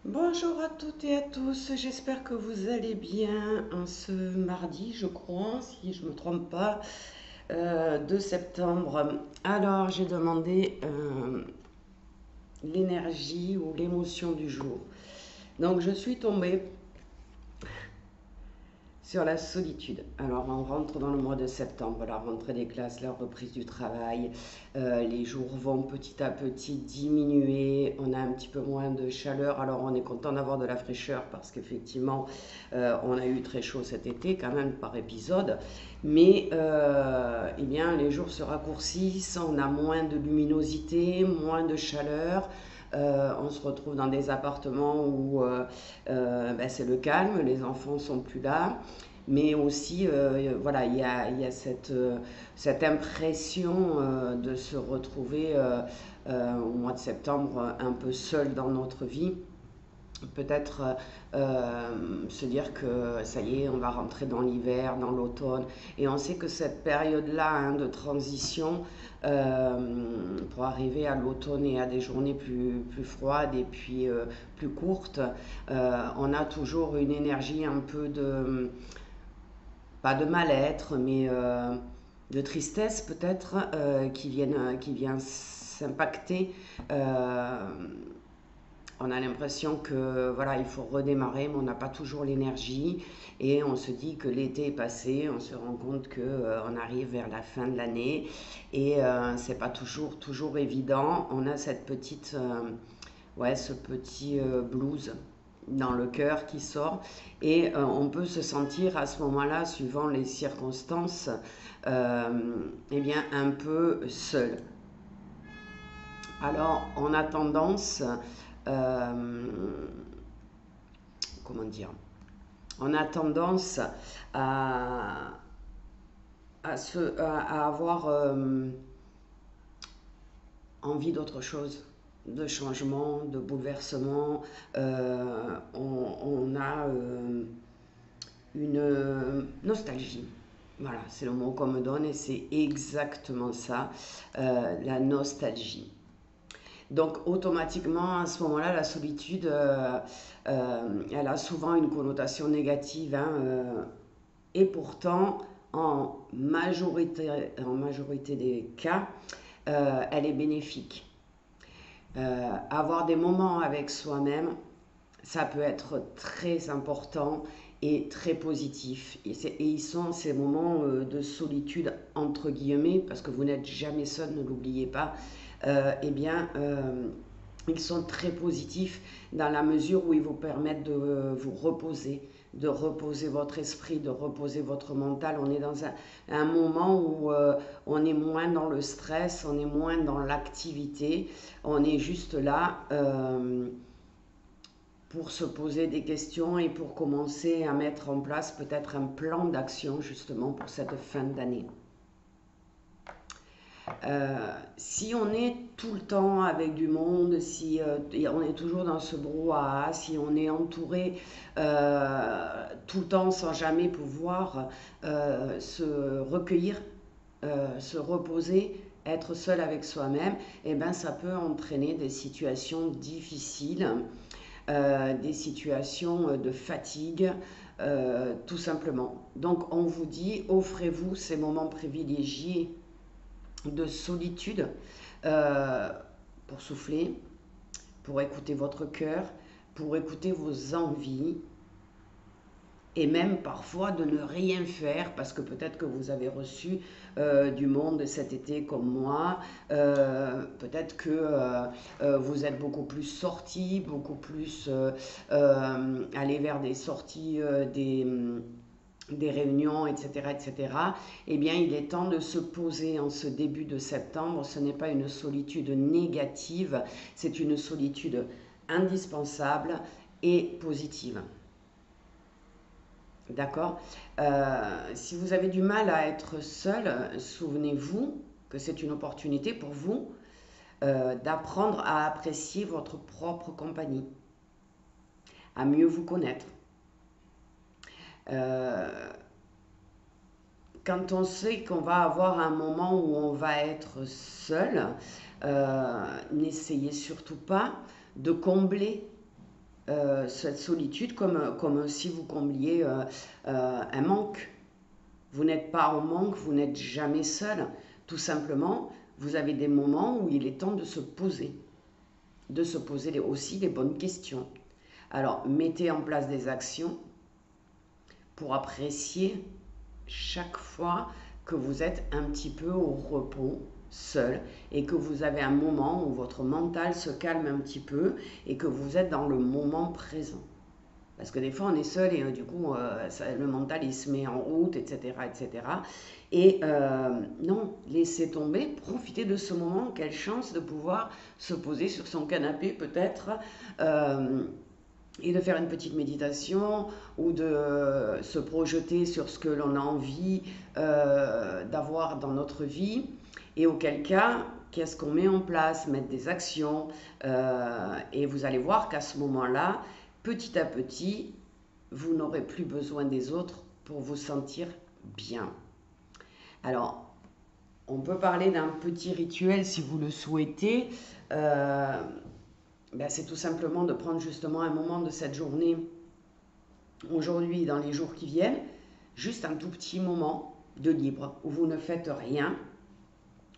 Bonjour à toutes et à tous, j'espère que vous allez bien en ce mardi, je crois, si je ne me trompe pas, 2 septembre. Alors, j'ai demandé l'énergie ou l'émotion du jour. Donc, je suis tombée sur la solitude. Alors, on rentre dans le mois de septembre, la rentrée des classes, la reprise du travail. Les jours vont petit à petit diminuer. On a un petit peu moins de chaleur. Alors, on est content d'avoir de la fraîcheur parce qu'effectivement, on a eu très chaud cet été, quand même, par épisode. Mais, eh bien, les jours se raccourcissent. On a moins de luminosité, moins de chaleur. On se retrouve dans des appartements où ben, c'est le calme, les enfants sont plus là, mais aussi voilà, il y a cette impression de se retrouver au mois de septembre un peu seul dans notre vie. Peut-être se dire que ça y est, on va rentrer dans l'hiver, dans l'automne. Et on sait que cette période-là hein, de transition, pour arriver à l'automne et à des journées plus froides et puis plus courtes, on a toujours une énergie un peu de, pas de mal-être, mais de tristesse peut-être, qui vient s'impacter. On a l'impression que voilà, il faut redémarrer, mais on n'a pas toujours l'énergie et on se dit que l'été est passé, on se rend compte que on arrive vers la fin de l'année et c'est pas toujours évident. On a cette petite ouais, ce petit blues dans le cœur qui sort et on peut se sentir à ce moment-là, suivant les circonstances, eh bien un peu seul. Alors on a tendance euh, comment dire, on a tendance à, à avoir envie d'autre chose, de changement, de bouleversement. On a une nostalgie. Voilà, c'est le mot qu'on me donne et c'est exactement ça, la nostalgie. Donc automatiquement, à ce moment-là, la solitude, elle a souvent une connotation négative. Hein, et pourtant, en majorité des cas, elle est bénéfique. Avoir des moments avec soi-même, ça peut être très important et très positif. Et ils sont ces moments de solitude, entre guillemets, parce que vous n'êtes jamais seul, ne l'oubliez pas, eh bien, ils sont très positifs dans la mesure où ils vous permettent de vous reposer, de reposer votre esprit, de reposer votre mental. On est dans un moment où on est moins dans le stress, on est moins dans l'activité, on est juste là pour se poser des questions et pour commencer à mettre en place peut-être un plan d'action justement pour cette fin d'année. Si on est tout le temps avec du monde, si on est toujours dans ce brouhaha, si on est entouré tout le temps sans jamais pouvoir se recueillir, se reposer, être seul avec soi-même, eh ben, ça peut entraîner des situations difficiles, des situations de fatigue, tout simplement. Donc on vous dit, offrez-vous ces moments privilégiés de solitude euh, pour souffler, pour écouter votre cœur, pour écouter vos envies et même parfois de ne rien faire parce que peut-être que vous avez reçu du monde cet été comme moi, peut-être que vous êtes beaucoup plus sorti, beaucoup plus allé vers des sorties, des réunions, etc., etc., eh bien, il est temps de se poser en ce début de septembre. Ce n'est pas une solitude négative, c'est une solitude indispensable et positive. D'accord. Si vous avez du mal à être seul, souvenez-vous que c'est une opportunité pour vous d'apprendre à apprécier votre propre compagnie, à mieux vous connaître. Euh, Quand on sait qu'on va avoir un moment où on va être seul, n'essayez surtout pas de combler. cette solitude comme si vous combliez un manque. Vous n'êtes pas en manque, vous n'êtes jamais seul. Tout simplement, vous avez des moments où il est temps de se poser aussi les bonnes questions. Alors, mettez en place des actions pour apprécier chaque fois que vous êtes un petit peu au repos, seul, et que vous avez un moment où votre mental se calme un petit peu et que vous êtes dans le moment présent. Parce que des fois on est seul et du coup le mental il se met en route, etc. etc. Et non, laissez tomber, profitez de ce moment, quelle chance de pouvoir se poser sur son canapé peut-être et de faire une petite méditation ou de se projeter sur ce que l'on a envie d'avoir dans notre vie. Et auquel cas, qu'est-ce qu'on met en place? Mettre des actions. Et vous allez voir qu'à ce moment-là, petit à petit, vous n'aurez plus besoin des autres pour vous sentir bien. Alors, on peut parler d'un petit rituel si vous le souhaitez. C'est tout simplement de prendre justement un moment de cette journée, aujourd'hui, dans les jours qui viennent, juste un tout petit moment de libre où vous ne faites rien,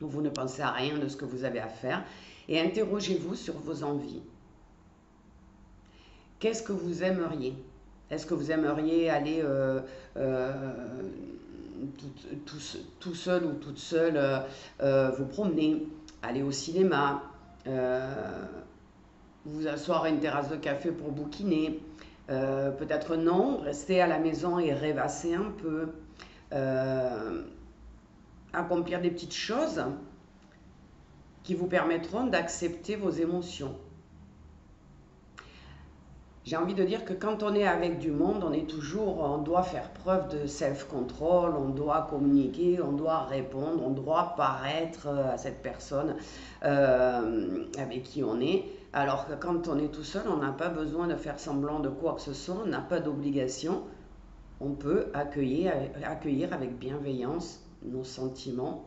où vous ne pensez à rien de ce que vous avez à faire, et interrogez-vous sur vos envies. Qu'est-ce que vous aimeriez? Est-ce que vous aimeriez aller tout seul ou toute seule vous promener, aller au cinéma, vous asseoir à une terrasse de café pour bouquiner? Peut-être non, rester à la maison et rêvasser un peu, accomplir des petites choses qui vous permettront d'accepter vos émotions. J'ai envie de dire que quand on est avec du monde, on doit faire preuve de self-control, on doit communiquer, on doit répondre, on doit paraître à cette personne avec qui on est. Alors que quand on est tout seul, on n'a pas besoin de faire semblant de quoi que ce soit, on n'a pas d'obligation. On peut accueillir avec bienveillance nos sentiments,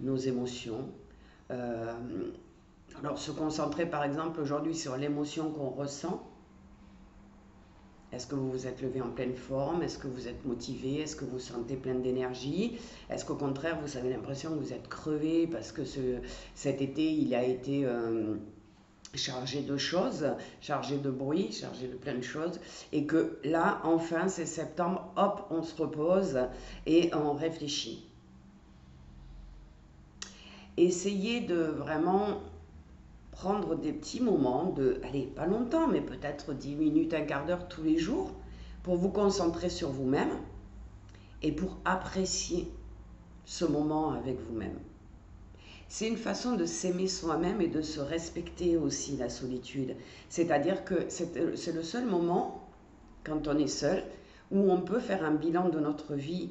nos émotions. Alors se concentrer par exemple aujourd'hui sur l'émotion qu'on ressent. Est-ce que vous vous êtes levé en pleine forme? Est-ce que vous êtes motivé? Est-ce que vous vous sentez plein d'énergie? Est-ce qu'au contraire, vous avez l'impression que vous êtes crevé parce que cet été, il a été chargé de choses, chargé de bruit, chargé de plein de choses, et que là, enfin, c'est septembre, hop, on se repose et on réfléchit. Essayez de vraiment prendre des petits moments allez, pas longtemps, mais peut-être 10 minutes, un quart d'heure tous les jours, pour vous concentrer sur vous-même et pour apprécier ce moment avec vous-même. C'est une façon de s'aimer soi-même et de se respecter aussi, la solitude. C'est-à-dire que c'est le seul moment, quand on est seul, où on peut faire un bilan de notre vie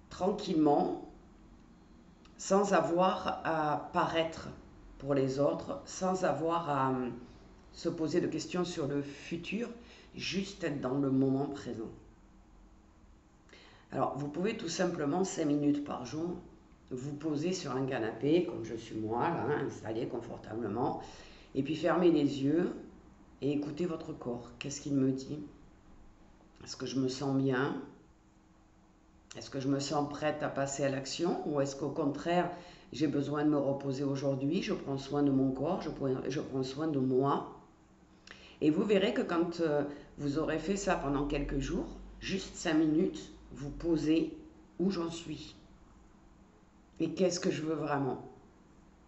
tranquillement, sans avoir à paraître pour les autres, sans avoir à se poser de questions sur le futur, juste être dans le moment présent. Alors, vous pouvez tout simplement 5 minutes par jour vous poser sur un canapé, comme je suis moi, là, installé confortablement, et puis fermer les yeux et écouter votre corps. Qu'est-ce qu'il me dit? Est-ce que je me sens bien? Est-ce que je me sens prête à passer à l'action? Ou est-ce qu'au contraire, j'ai besoin de me reposer aujourd'hui, je prends soin de mon corps, je prends soin de moi? Et vous verrez que quand vous aurez fait ça pendant quelques jours, juste 5 minutes, vous posez où j'en suis. Et qu'est-ce que je veux vraiment?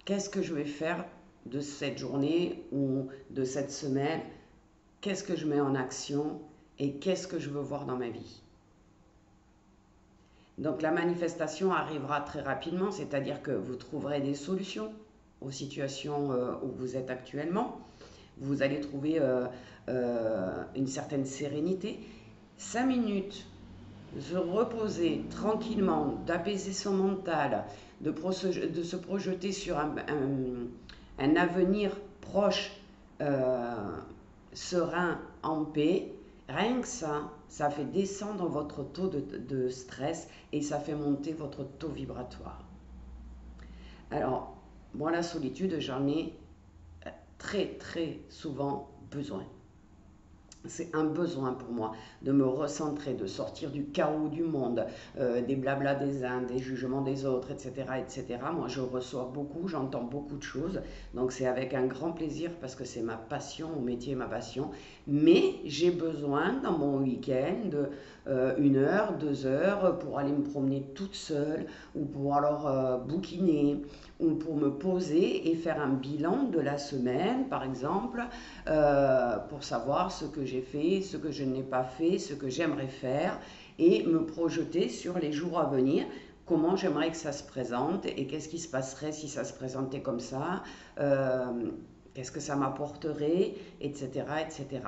Qu'est-ce que je vais faire de cette journée ou de cette semaine? Qu'est-ce que je mets en action? Et qu'est-ce que je veux voir dans ma vie? Donc la manifestation arrivera très rapidement, c'est-à-dire que vous trouverez des solutions aux situations où vous êtes actuellement. Vous allez trouver une certaine sérénité. 5 minutes, se reposer tranquillement, d'apaiser son mental, de se projeter sur un avenir proche, serein, en paix. Rien que ça fait descendre votre taux de stress et ça fait monter votre taux vibratoire. Alors, moi, la solitude, j'en ai très très souvent besoin. C'est un besoin pour moi de me recentrer, de sortir du chaos du monde, des blablas des uns, des jugements des autres, etc., etc. Moi, je reçois beaucoup, j'entends beaucoup de choses. Donc, c'est avec un grand plaisir parce que c'est ma passion, mon métier, ma passion. Mais j'ai besoin, dans mon week-end, de 1 heure, 2 heures pour aller me promener toute seule ou pour alors bouquiner ou pour me poser et faire un bilan de la semaine, par exemple, pour savoir ce que j'ai fait, ce que je n'ai pas fait, ce que j'aimerais faire et me projeter sur les jours à venir, comment j'aimerais que ça se présente et qu'est-ce qui se passerait si ça se présentait comme ça, qu'est-ce que ça m'apporterait, etc., etc.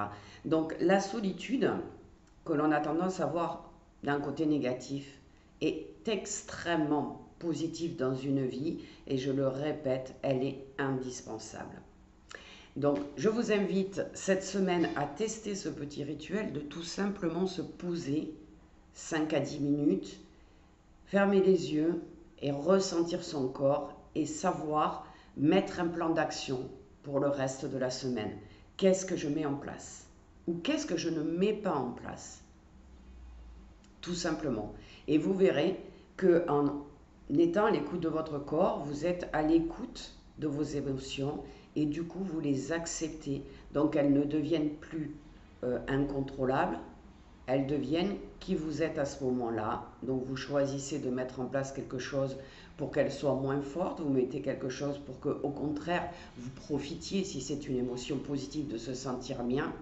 Donc la solitude, que l'on a tendance à voir d'un côté négatif, est extrêmement positive dans une vie et je le répète, elle est indispensable. Donc, je vous invite cette semaine à tester ce petit rituel de tout simplement se poser 5 à 10 minutes, fermer les yeux et ressentir son corps et savoir mettre un plan d'action pour le reste de la semaine. Qu'est-ce que je mets en place? Ou qu'est-ce que je ne mets pas en place? Tout simplement. Et vous verrez qu'en étant à l'écoute de votre corps, vous êtes à l'écoute de vos émotions et du coup vous les acceptez. Donc elles ne deviennent plus incontrôlables, elles deviennent qui vous êtes à ce moment-là. Donc vous choisissez de mettre en place quelque chose pour qu'elle soit moins forte, vous mettez quelque chose pour que au contraire vous profitiez, si c'est une émotion positive, de se sentir bien.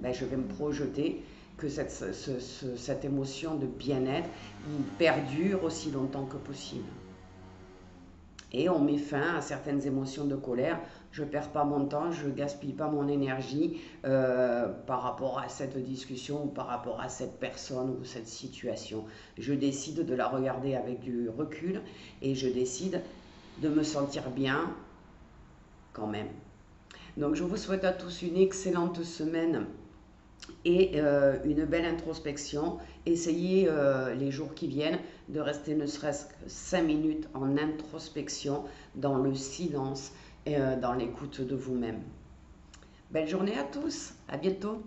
Ben, je vais me projeter que cette émotion de bien-être perdure aussi longtemps que possible. Et on met fin à certaines émotions de colère. Je ne perds pas mon temps, je ne gaspille pas mon énergie par rapport à cette discussion ou par rapport à cette personne ou cette situation. Je décide de la regarder avec du recul et je décide de me sentir bien quand même. Donc je vous souhaite à tous une excellente semaine et une belle introspection. Essayez les jours qui viennent de rester ne serait-ce que 5 minutes en introspection, dans le silence et dans l'écoute de vous-même. Belle journée à tous, à bientôt.